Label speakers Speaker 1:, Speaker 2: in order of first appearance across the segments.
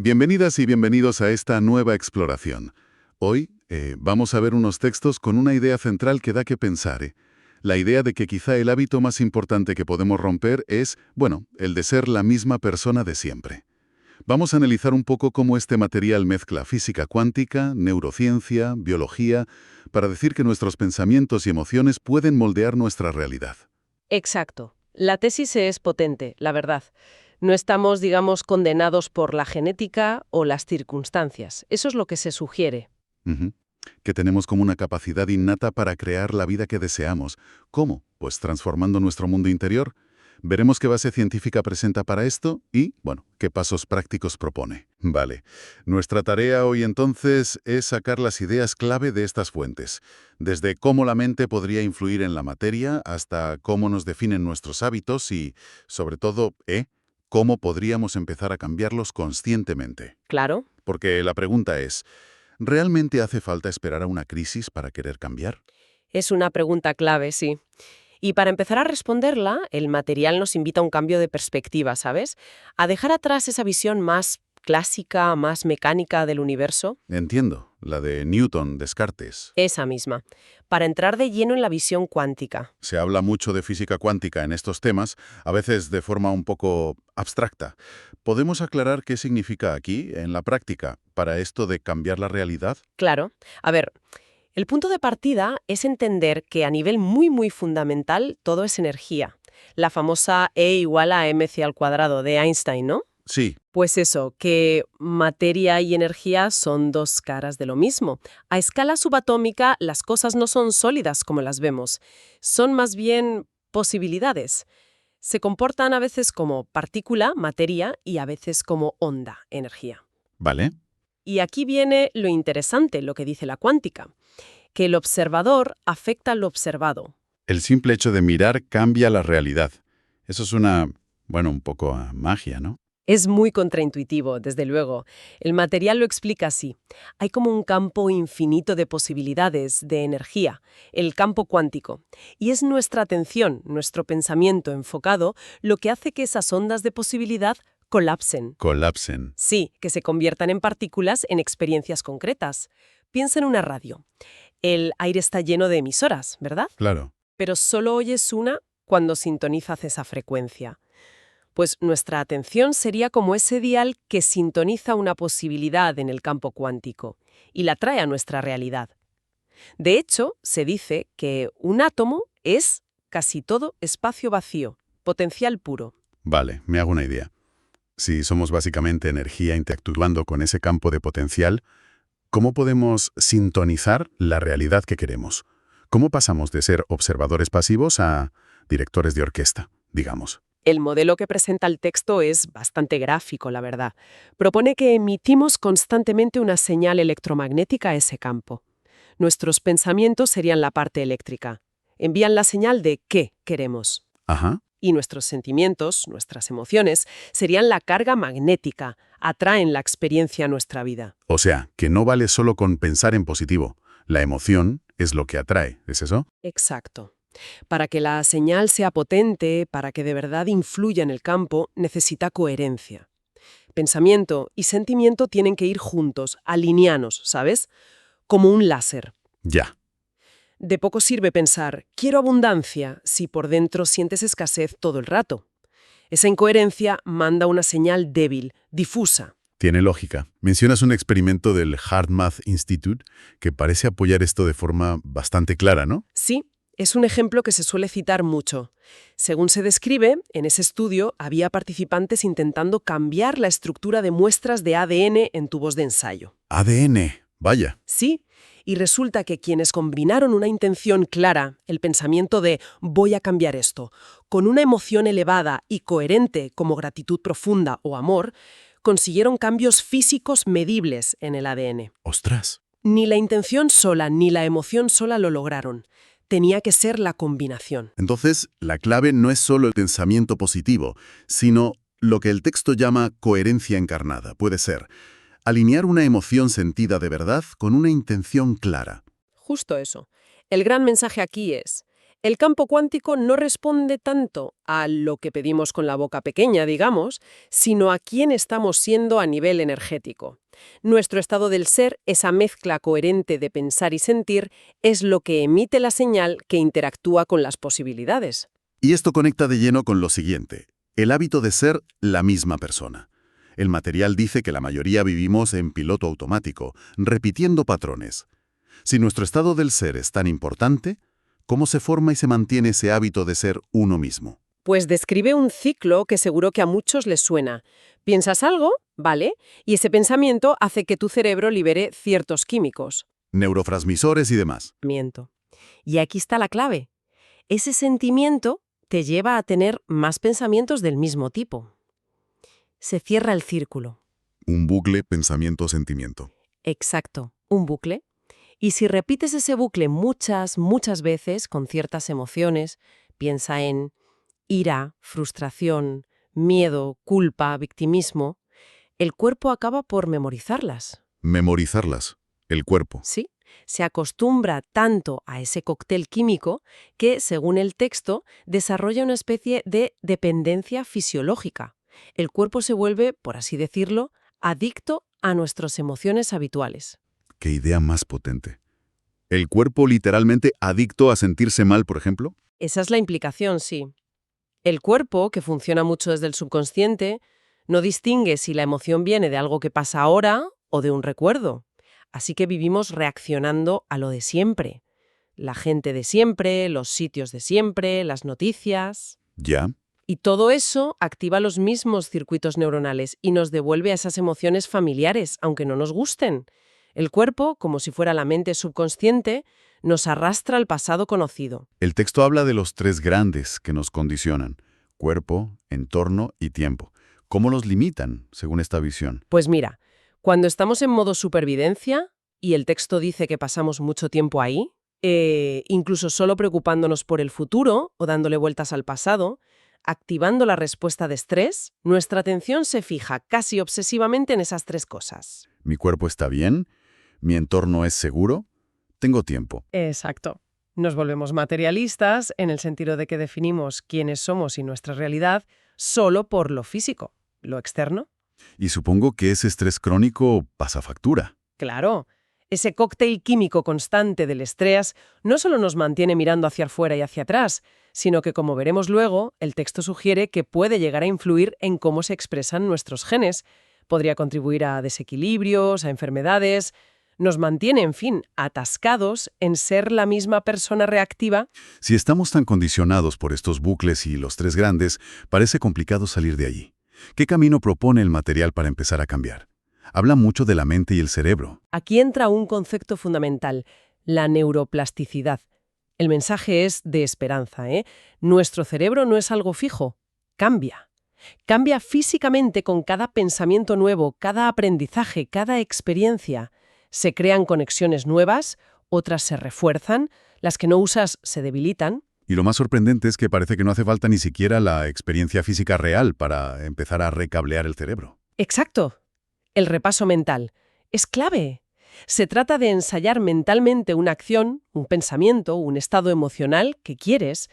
Speaker 1: Bienvenidas y bienvenidos a esta nueva exploración. Hoy vamos a ver unos textos con una idea central que da que pensar. La idea de que quizá el hábito más importante que podemos romper es, bueno, el de ser la misma persona de siempre. Vamos a analizar un poco cómo este material mezcla física cuántica, neurociencia, biología, para decir que nuestros pensamientos y emociones pueden moldear nuestra realidad.
Speaker 2: Exacto. La tesis es potente, la verdad. No estamos, digamos, condenados por la genética o las circunstancias. Eso es lo que se sugiere.
Speaker 1: Ujú. Que tenemos como una capacidad innata para crear la vida que deseamos. ¿Cómo? Pues transformando nuestro mundo interior. Veremos qué base científica presenta para esto y, bueno, qué pasos prácticos propone. Vale. Nuestra tarea hoy entonces es sacar las ideas clave de estas fuentes, desde cómo la mente podría influir en la materia hasta cómo nos definen nuestros hábitos y, sobre todo, cómo podríamos empezar a cambiarlos conscientemente.
Speaker 2: Claro.
Speaker 1: Porque la pregunta es, ¿realmente hace falta esperar a una crisis para querer cambiar?
Speaker 2: Es una pregunta clave, sí. Y para empezar a responderla, el material nos invita a un cambio de perspectiva, ¿sabes? A dejar atrás esa visión más clásica, más mecánica del universo.
Speaker 1: Entiendo, la de Newton, Descartes.
Speaker 2: Esa misma. Para entrar de lleno en la visión cuántica.
Speaker 1: Se habla mucho de física cuántica en estos temas, a veces de forma un poco abstracta. ¿Podemos aclarar qué significa aquí, en la práctica, para esto de cambiar la realidad?
Speaker 2: Claro. A ver, el punto de partida es entender que a nivel muy fundamental todo es energía. La famosa E igual a mc al cuadrado de Einstein, ¿no?
Speaker 1: Sí,
Speaker 2: Pues eso, que materia y energía son dos caras de lo mismo. A escala subatómica las cosas no son sólidas como las vemos, son más bien posibilidades. Se comportan a veces como partícula, materia, y a veces como onda, energía.
Speaker 1: vale.
Speaker 2: Y aquí viene lo interesante, lo que dice la cuántica, que el observador afecta al observado.
Speaker 1: El simple hecho de mirar cambia la realidad. Eso es un poco a magia, ¿no?
Speaker 2: Es muy contraintuitivo, desde luego. El material lo explica así. Hay como un campo infinito de posibilidades, de energía, el campo cuántico. Y es nuestra atención, nuestro pensamiento enfocado, lo que hace que esas ondas de posibilidad colapsen.
Speaker 1: Colapsen.
Speaker 2: Sí, que se conviertan en partículas en experiencias concretas. Piensa en una radio. El aire está lleno de emisoras, ¿verdad?
Speaker 1: Claro.
Speaker 2: Pero solo oyes una cuando sintonizas esa frecuencia. Pues nuestra atención sería como ese dial que sintoniza una posibilidad en el campo cuántico y la trae a nuestra realidad. De hecho, se dice que un átomo es casi todo espacio vacío, potencial puro.
Speaker 1: Vale, me hago una idea. Si somos básicamente energía interactuando con ese campo de potencial, ¿cómo podemos sintonizar la realidad que queremos? ¿Cómo pasamos de ser observadores pasivos a directores de orquesta, digamos?
Speaker 2: El modelo que presenta el texto es bastante gráfico, la verdad. Propone que emitimos constantemente una señal electromagnética a ese campo. Nuestros pensamientos serían la parte eléctrica. Envían la señal de qué queremos.
Speaker 1: Ajá.
Speaker 2: Y nuestros sentimientos, nuestras emociones, serían la carga magnética, atraen la experiencia a nuestra vida.
Speaker 1: O sea, que no vale solo con pensar en positivo. La emoción es lo que atrae, ¿es eso?
Speaker 2: Exacto. Para que la señal sea potente, para que de verdad influya en el campo, necesita coherencia. Pensamiento y sentimiento tienen que ir juntos, alineados, ¿sabes? Como un láser.
Speaker 1: Ya.
Speaker 2: De poco sirve pensar, quiero abundancia, si por dentro sientes escasez todo el rato. Esa incoherencia manda una señal débil, difusa.
Speaker 1: Tiene lógica. Mencionas un experimento del HeartMath Institute que parece apoyar esto de forma bastante clara, ¿no?
Speaker 2: Sí, es un ejemplo que se suele citar mucho. Según se describe, en ese estudio había participantes intentando cambiar la estructura de muestras de ADN en tubos de ensayo.
Speaker 1: ADN. Vaya.
Speaker 2: Sí, y resulta que quienes combinaron una intención clara, el pensamiento de voy a cambiar esto, con una emoción elevada y coherente como gratitud profunda o amor, consiguieron cambios físicos medibles en el ADN.
Speaker 1: Ostras.
Speaker 2: Ni la intención sola ni la emoción sola lo lograron. Tenía que ser la combinación.
Speaker 1: Entonces, la clave no es solo el pensamiento positivo, sino lo que el texto llama coherencia encarnada. Puede ser alinear una emoción sentida de verdad con una intención clara.
Speaker 2: Justo eso. El gran mensaje aquí es, El campo cuántico no responde tanto a lo que pedimos con la boca pequeña, digamos, sino a quién estamos siendo a nivel energético. Nuestro estado del ser, esa mezcla coherente de pensar y sentir, es lo que emite la señal que interactúa con las posibilidades.
Speaker 1: Y esto conecta de lleno con lo siguiente: el hábito de ser la misma persona. El material dice que la mayoría vivimos en piloto automático, repitiendo patrones. Si nuestro estado del ser es tan importante, ¿cómo se forma y se mantiene ese hábito de ser uno mismo?
Speaker 2: Pues describe un ciclo que seguro que a muchos les suena. Piensas algo, ¿vale? Y ese pensamiento hace que tu cerebro libere ciertos químicos.
Speaker 1: Neurotransmisores y demás.
Speaker 2: Miento. Y aquí está la clave. Ese sentimiento te lleva a tener más pensamientos del mismo tipo. Se cierra el círculo.
Speaker 1: Un bucle pensamiento-sentimiento.
Speaker 2: Exacto, un bucle. Y si repites ese bucle muchas veces con ciertas emociones, piensa en ira, frustración, miedo, culpa, victimismo, el cuerpo acaba por memorizarlas.
Speaker 1: Memorizarlas. El cuerpo.
Speaker 2: ¿Sí? Se acostumbra tanto a ese cóctel químico que, según el texto, desarrolla una especie de dependencia fisiológica. El cuerpo se vuelve, por así decirlo, adicto a nuestras emociones habituales.
Speaker 1: ¿Qué idea más potente? ¿El cuerpo literalmente adicto a sentirse mal, por ejemplo?
Speaker 2: Esa es la implicación, sí. El cuerpo, que funciona mucho desde el subconsciente, no distingue si la emoción viene de algo que pasa ahora o de un recuerdo. Así que vivimos reaccionando a lo de siempre. La gente de siempre, los sitios de siempre, las noticias.
Speaker 1: Ya.
Speaker 2: Y todo eso activa los mismos circuitos neuronales y nos devuelve a esas emociones familiares, aunque no nos gusten. El cuerpo, como si fuera la mente subconsciente, nos arrastra al pasado conocido.
Speaker 1: El texto habla de los tres grandes que nos condicionan: cuerpo, entorno y tiempo. ¿Cómo los limitan, según esta visión?
Speaker 2: Pues mira, cuando estamos en modo supervivencia, y el texto dice que pasamos mucho tiempo ahí, incluso solo preocupándonos por el futuro o dándole vueltas al pasado, activando la respuesta de estrés, nuestra atención se fija casi obsesivamente en esas tres cosas.
Speaker 1: ¿Mi cuerpo está bien? ¿Mi entorno es seguro? ¿Tengo tiempo?
Speaker 2: Exacto. Nos volvemos materialistas en el sentido de que definimos quiénes somos y nuestra realidad solo por lo físico, lo externo.
Speaker 1: Y supongo que ese estrés crónico pasa factura.
Speaker 2: Claro, ese cóctel químico constante del estrés no solo nos mantiene mirando hacia afuera y hacia atrás, sino que, como veremos luego, el texto sugiere que puede llegar a influir en cómo se expresan nuestros genes. Podría contribuir a desequilibrios, a enfermedades. Nos mantiene, en fin, atascados en ser la misma persona reactiva.
Speaker 1: Si estamos tan condicionados por estos bucles y los tres grandes, parece complicado salir de allí. ¿Qué camino propone el material para empezar a cambiar? Habla mucho de la mente y el cerebro.
Speaker 2: Aquí entra un concepto fundamental, la neuroplasticidad. El mensaje es de esperanza, ¿eh? Nuestro cerebro no es algo fijo, cambia. Cambia físicamente con cada pensamiento nuevo, cada aprendizaje, cada experiencia. Se crean conexiones nuevas, otras se refuerzan, las que no usas se debilitan.
Speaker 1: Y lo más sorprendente es que parece que no hace falta ni siquiera la experiencia física real para empezar a recablear el cerebro.
Speaker 2: Exacto. El repaso mental es clave. Se trata de ensayar mentalmente una acción, un pensamiento, un estado emocional que quieres.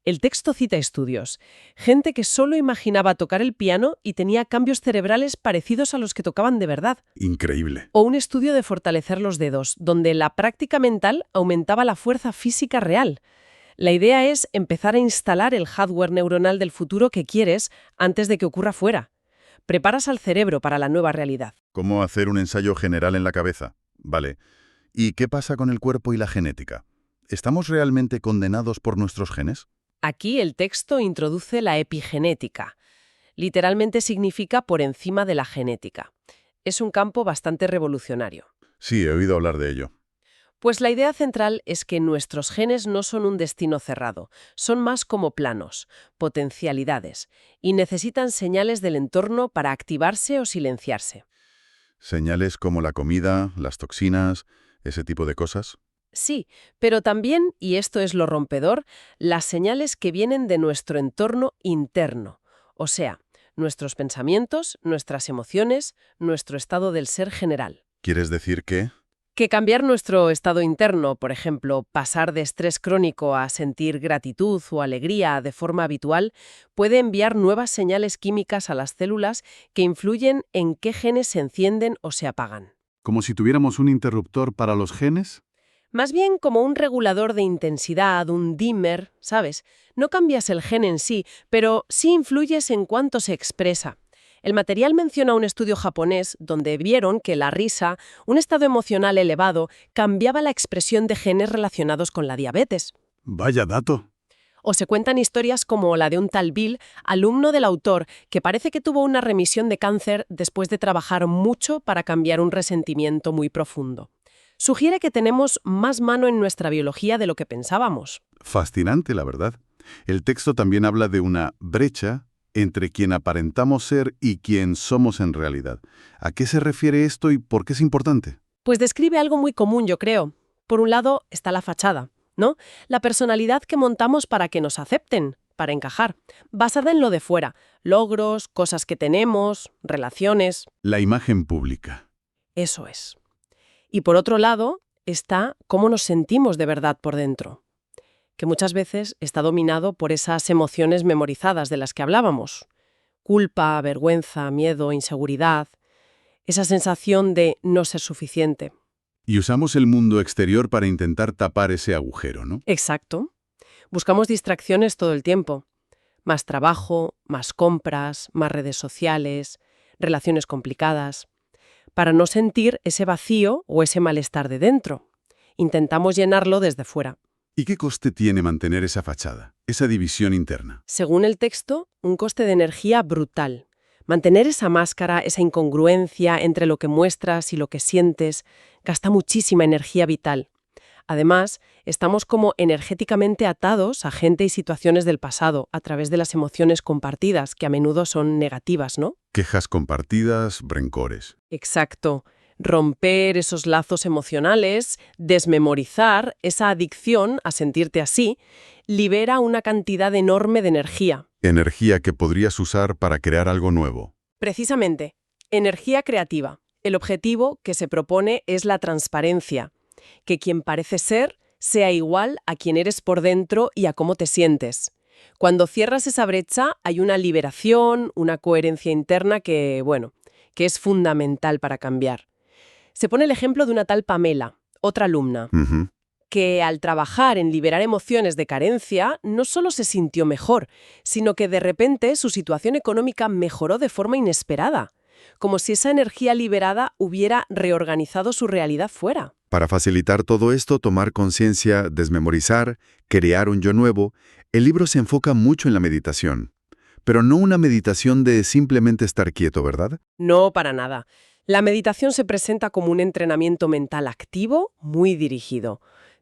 Speaker 2: El texto cita estudios. Gente que solo imaginaba tocar el piano y tenía cambios cerebrales parecidos a los que tocaban de verdad.
Speaker 1: Increíble.
Speaker 2: O un estudio de fortalecer los dedos, donde la práctica mental aumentaba la fuerza física real. La idea es empezar a instalar el hardware neuronal del futuro que quieres antes de que ocurra fuera. Preparas al cerebro para la nueva realidad.
Speaker 1: ¿Cómo hacer un ensayo general en la cabeza? Vale. ¿Y qué pasa con el cuerpo y la genética? ¿Estamos realmente condenados por nuestros genes?
Speaker 2: Aquí el texto introduce la epigenética. Literalmente significa por encima de la genética. Es un campo bastante revolucionario.
Speaker 1: Sí, he oído hablar de ello.
Speaker 2: Pues la idea central es que nuestros genes no son un destino cerrado, son más como planos, potencialidades, y necesitan señales del entorno para activarse o silenciarse.
Speaker 1: Señales como la comida, las toxinas, ese tipo de cosas.
Speaker 2: Sí, pero también, y esto es lo rompedor, las señales que vienen de nuestro entorno interno, o sea, nuestros pensamientos, nuestras emociones, nuestro estado del ser general.
Speaker 1: ¿Quieres decir que?
Speaker 2: Que cambiar nuestro estado interno, por ejemplo, pasar de estrés crónico a sentir gratitud o alegría de forma habitual, puede enviar nuevas señales químicas a las células que influyen en qué genes se encienden o se apagan.
Speaker 1: ¿Como si tuviéramos un interruptor para los genes?
Speaker 2: Más bien como un regulador de intensidad, un dimmer, ¿sabes? No cambias el gen en sí, pero sí influyes en cuánto se expresa. El material menciona un estudio japonés donde vieron que la risa, un estado emocional elevado, cambiaba la expresión de genes relacionados con la diabetes.
Speaker 1: Vaya dato.
Speaker 2: O se cuentan historias como la de un tal Bill, alumno del autor, que parece que tuvo una remisión de cáncer después de trabajar mucho para cambiar un resentimiento muy profundo. Sugiere que tenemos más mano en nuestra biología de lo que pensábamos.
Speaker 1: Fascinante, la verdad. El texto también habla de una brecha entre quien aparentamos ser y quien somos en realidad. ¿A qué se refiere esto y por qué es importante?
Speaker 2: Pues describe algo muy común, yo creo. Por un lado está la fachada, ¿no? La personalidad que montamos para que nos acepten, para encajar, basada en lo de fuera, logros, cosas que tenemos, relaciones.
Speaker 1: La imagen pública.
Speaker 2: Eso es. Y por otro lado está cómo nos sentimos de verdad por dentro, que muchas veces está dominado por esas emociones memorizadas de las que hablábamos. Culpa, vergüenza, miedo, inseguridad. Esa sensación de no ser suficiente.
Speaker 1: Y usamos el mundo exterior para intentar tapar ese agujero, ¿no?
Speaker 2: Exacto. Buscamos distracciones todo el tiempo. Más trabajo, más compras, más redes sociales, relaciones complicadas. Para no sentir ese vacío o ese malestar de dentro. Intentamos llenarlo desde fuera.
Speaker 1: ¿Y qué coste tiene mantener esa fachada, esa división interna?
Speaker 2: Según el texto, un coste de energía brutal. Mantener esa máscara, esa incongruencia entre lo que muestras y lo que sientes, gasta muchísima energía vital. Además, estamos como energéticamente atados a gente y situaciones del pasado a través de las emociones compartidas, que a menudo son negativas, ¿no?
Speaker 1: Quejas compartidas, rencores.
Speaker 2: Exacto. Romper esos lazos emocionales, desmemorizar esa adicción a sentirte así, libera una cantidad enorme de energía.
Speaker 1: Energía que podrías usar para crear algo nuevo.
Speaker 2: Precisamente, energía creativa. El objetivo que se propone es la transparencia, que quien parece ser sea igual a quien eres por dentro y a cómo te sientes. Cuando cierras esa brecha hay una liberación, una coherencia interna que es fundamental para cambiar. Se pone el ejemplo de una tal Pamela, otra alumna, que al trabajar en liberar emociones de carencia no solo se sintió mejor, sino que de repente su situación económica mejoró de forma inesperada, como si esa energía liberada hubiera reorganizado su realidad fuera.
Speaker 3: Para facilitar todo esto, tomar conciencia, desmemorizar, crear un yo nuevo, el libro se enfoca mucho en la meditación. Pero no una meditación de simplemente estar quieto, ¿verdad?
Speaker 2: No, para nada. La meditación se presenta como un entrenamiento mental activo, muy dirigido.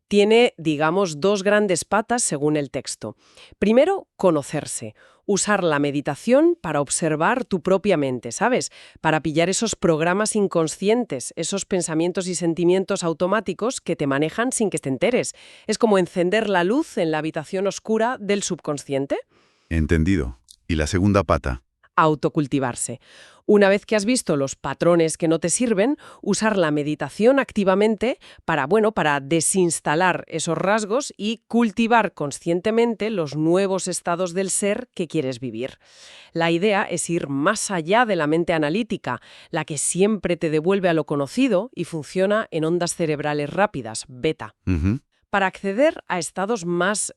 Speaker 2: Tiene, digamos, dos grandes patas según el texto. Primero, conocerse. Usar la meditación para observar tu propia mente, ¿sabes? Para pillar esos programas inconscientes, esos pensamientos y sentimientos automáticos que te manejan sin que te enteres. Es como encender la luz en la habitación oscura del subconsciente.
Speaker 3: Entendido. ¿Y la segunda pata?
Speaker 2: Autocultivarse. Una vez que has visto los patrones que no te sirven, usar la meditación activamente para desinstalar esos rasgos y cultivar conscientemente los nuevos estados del ser que quieres vivir. La idea es ir más allá de la mente analítica, la que siempre te devuelve a lo conocido y funciona en ondas cerebrales rápidas, beta. Para acceder a estados más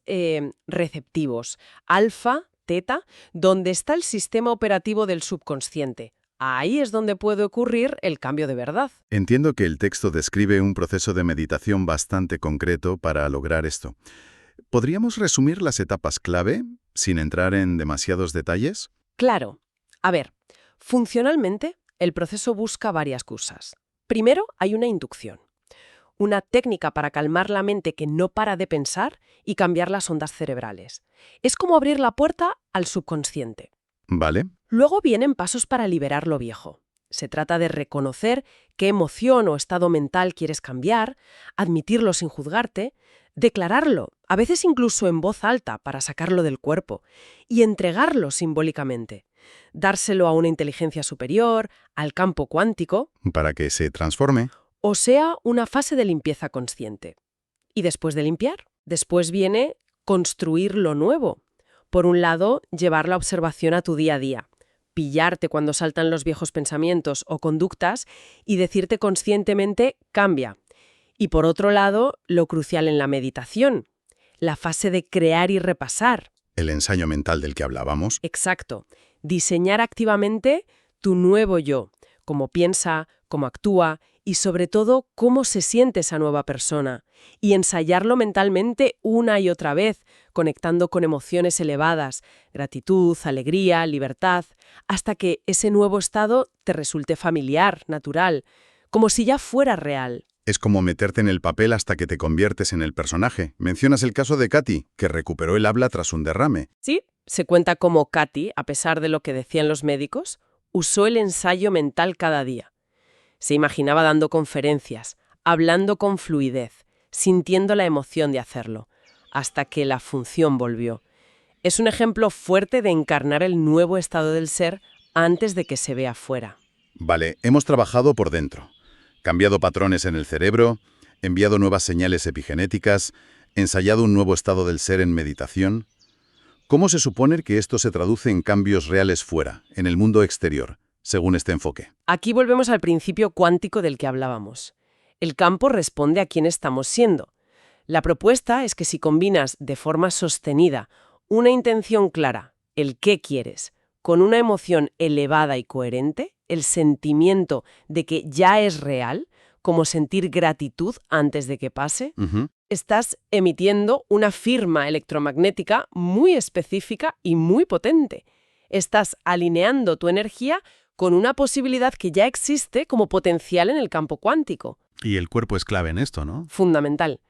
Speaker 2: receptivos, alfa, teta, donde está el sistema operativo del subconsciente. Ahí es donde puede ocurrir el cambio de verdad.
Speaker 3: Entiendo que el texto describe un proceso de meditación bastante concreto para lograr esto. ¿Podríamos resumir las etapas clave, sin entrar en demasiados detalles?
Speaker 2: Claro. A ver, funcionalmente, el proceso busca varias cosas. Primero, hay una inducción. Una técnica para calmar la mente que no para de pensar y cambiar las ondas cerebrales. Es como abrir la puerta al subconsciente.
Speaker 3: Vale.
Speaker 2: Luego vienen pasos para liberar lo viejo. Se trata de reconocer qué emoción o estado mental quieres cambiar, admitirlo sin juzgarte, declararlo, a veces incluso en voz alta para sacarlo del cuerpo, y entregarlo simbólicamente. Dárselo a una inteligencia superior, al campo cuántico,
Speaker 3: Para que se transforme.
Speaker 2: o sea, una fase de limpieza consciente. Y después de limpiar, después viene construir lo nuevo. Por un lado, llevar la observación a tu día a día, pillarte cuando saltan los viejos pensamientos o conductas y decirte conscientemente cambia. Y por otro lado, lo crucial en la meditación, la fase de crear y repasar.
Speaker 3: El ensayo mental del que hablábamos.
Speaker 2: Exacto. Diseñar activamente tu nuevo yo, cómo piensa, cómo actúa y sobre todo cómo se siente esa nueva persona. Y ensayarlo mentalmente una y otra vez, conectando con emociones elevadas, gratitud, alegría, libertad, hasta que ese nuevo estado te resulte familiar, natural, como si ya fuera real.
Speaker 3: Es como meterte en el papel hasta que te conviertes en el personaje. Mencionas el caso de Katy, que recuperó el habla tras un derrame.
Speaker 2: Sí, se cuenta cómo Katy, a pesar de lo que decían los médicos, usó el ensayo mental cada día. Se imaginaba dando conferencias, hablando con fluidez, sintiendo la emoción de hacerlo, hasta que la función volvió. Es un ejemplo fuerte de encarnar el nuevo estado del ser antes de que se vea fuera.
Speaker 3: Vale, hemos trabajado por dentro. Cambiado patrones en el cerebro, enviado nuevas señales epigenéticas, ensayado un nuevo estado del ser en meditación. ¿Cómo se supone que esto se traduce en cambios reales fuera, en el mundo exterior, según este enfoque?
Speaker 2: Aquí volvemos al principio cuántico del que hablábamos. El campo responde a quién estamos siendo. La propuesta es que si combinas de forma sostenida una intención clara, el qué quieres, con una emoción elevada y coherente, el sentimiento de que ya es real, como sentir gratitud antes de que pase, estás emitiendo una firma electromagnética muy específica y muy potente. Estás alineando tu energía con una posibilidad que ya existe como potencial en el campo cuántico.
Speaker 3: Y el cuerpo es clave en esto, ¿no?
Speaker 2: Fundamental.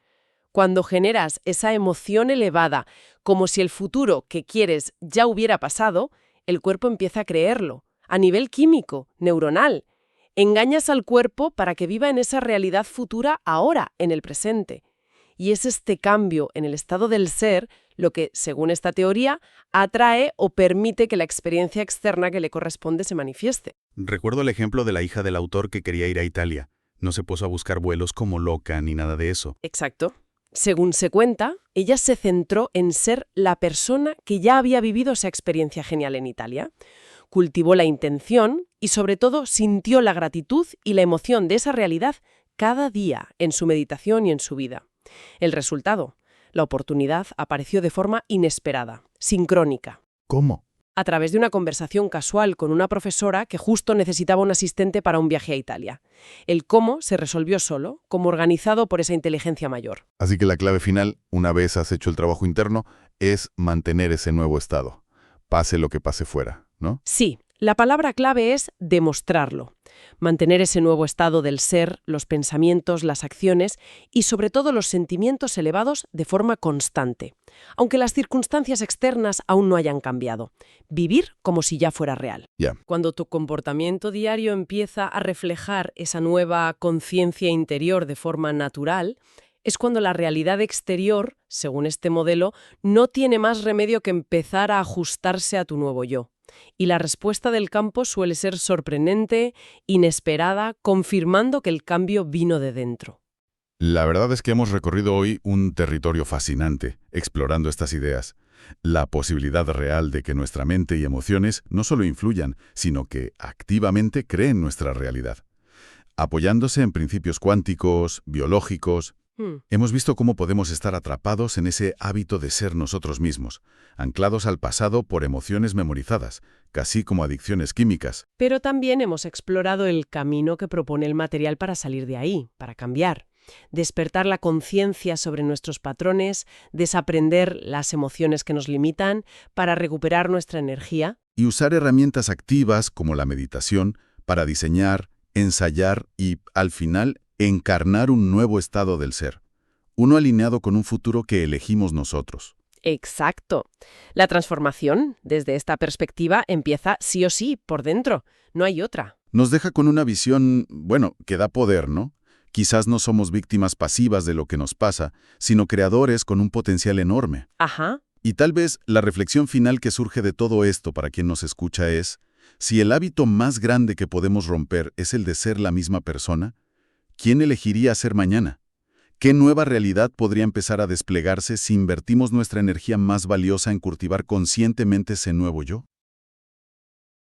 Speaker 2: Cuando generas esa emoción elevada, como si el futuro que quieres ya hubiera pasado, el cuerpo empieza a creerlo, a nivel químico, neuronal. Engañas al cuerpo para que viva en esa realidad futura ahora, en el presente. Y es este cambio en el estado del ser lo que, según esta teoría, atrae o permite que la experiencia externa que le corresponde se manifieste.
Speaker 3: Recuerdo el ejemplo de la hija del autor que quería ir a Italia. No se puso a buscar vuelos como loca ni nada de eso.
Speaker 2: Exacto. Según se cuenta, ella se centró en ser la persona que ya había vivido esa experiencia genial en Italia. Cultivó la intención y, sobre todo, sintió la gratitud y la emoción de esa realidad cada día en su meditación y en su vida. El resultado, la oportunidad apareció de forma inesperada, sincrónica.
Speaker 3: ¿Cómo?
Speaker 2: A través de una conversación casual con una profesora que justo necesitaba un asistente para un viaje a Italia. El cómo se resolvió solo, como organizado por esa inteligencia mayor.
Speaker 3: Así que la clave final, una vez has hecho el trabajo interno, es mantener ese nuevo estado, pase lo que pase fuera, ¿no?
Speaker 2: Sí, la palabra clave es demostrarlo. Mantener ese nuevo estado del ser, los pensamientos, las acciones y sobre todo los sentimientos elevados de forma constante, aunque las circunstancias externas aún no hayan cambiado. Vivir como si ya fuera real.
Speaker 3: Ya.
Speaker 2: Cuando tu comportamiento diario empieza a reflejar esa nueva conciencia interior de forma natural, es cuando la realidad exterior, según este modelo, no tiene más remedio que empezar a ajustarse a tu nuevo yo. Y la respuesta del campo suele ser sorprendente, inesperada, confirmando que el cambio vino de dentro.
Speaker 3: La verdad es que hemos recorrido hoy un territorio fascinante, explorando estas ideas. La posibilidad real de que nuestra mente y emociones no solo influyan, sino que activamente creen nuestra realidad. Apoyándose en principios cuánticos, biológicos, hemos visto cómo podemos estar atrapados en ese hábito de ser nosotros mismos, anclados al pasado por emociones memorizadas, casi como adicciones químicas.
Speaker 2: Pero también hemos explorado el camino que propone el material para salir de ahí, para cambiar. Despertar la conciencia sobre nuestros patrones, desaprender las emociones que nos limitan, para recuperar nuestra energía.
Speaker 3: Y usar herramientas activas como la meditación para diseñar, ensayar y, al final, encarnar un nuevo estado del ser, uno alineado con un futuro que elegimos nosotros.
Speaker 2: Exacto. La transformación, desde esta perspectiva, empieza sí o sí por dentro. No hay otra.
Speaker 3: Nos deja con una visión, que da poder, ¿no? Quizás no somos víctimas pasivas de lo que nos pasa, sino creadores con un potencial enorme.
Speaker 2: Ajá.
Speaker 3: Y tal vez la reflexión final que surge de todo esto para quien nos escucha es, si el hábito más grande que podemos romper es el de ser la misma persona, ¿quién elegiría ser mañana? ¿Qué nueva realidad podría empezar a desplegarse si invertimos nuestra energía más valiosa en cultivar conscientemente ese nuevo yo?